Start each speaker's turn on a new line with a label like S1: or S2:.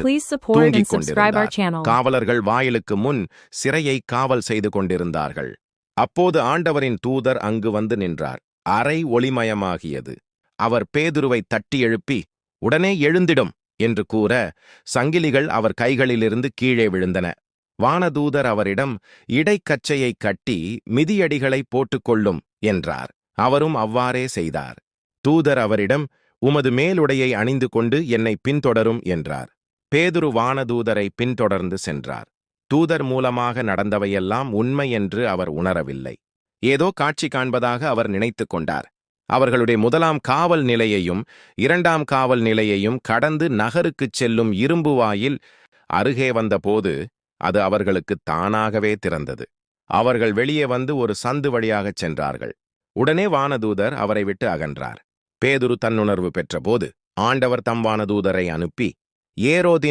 S1: Please support and
S2: தூங்கிக்
S1: subscribe our
S2: கொண்டிருந்தார்.
S1: channel.
S2: காவலர்கள் வாயிலுக்கு முன் சிறையை காவல் செய்து கொண்டிருந்தார்கள். அப்போது ஆண்டவரின் தூதர் அங்கு வந்து நின்றார். அறை ஒளிமயமாகியது. அவர் பேதுருவை தட்டி எழுப்பி, உடனே எழுந்திடும் என்று கூற, சங்கிலிகள் அவர் கைகளிலிருந்து கீழே விழுந்தன. வானதூதர் அவரிடம், இடைக்கச்சையை கட்டி மிதியடிகளை போட்டுக்கொள்ளும் என்றார். அவரும் அவ்வாறே செய்தார். தூதர் அவரிடம், உமது மேலுடையை அணிந்து கொண்டு என்னை பின்தொடரும் என்றார். பேதுரு வானதூதரை பின்தொடர்ந்து சென்றார். தூதர் மூலமாக நடந்தவையெல்லாம் உண்மை என்று அவர் உணரவில்லை. ஏதோ காட்சி காண்பதாக அவர் நினைத்து கொண்டார். அவர்களுடைய முதலாம் காவல் நிலையையும் 2ஆம் காவல் நிலையையும் கடந்து நகருக்குச் செல்லும் இரும்பு வாயில் அருகே வந்தபோது அது அவர்களுக்கு தானாகவே திறந்தது. அவர்கள் வெளியே வந்து ஒரு சந்து வழியாகச் சென்றார்கள். உடனே வானதூதர் அவரை விட்டு அகன்றார். பேதுரு தன்னுணர்வு பெற்றபோது ஆண்டவர் தம் வானதூதரை அனுப்பி, ஏரோதின்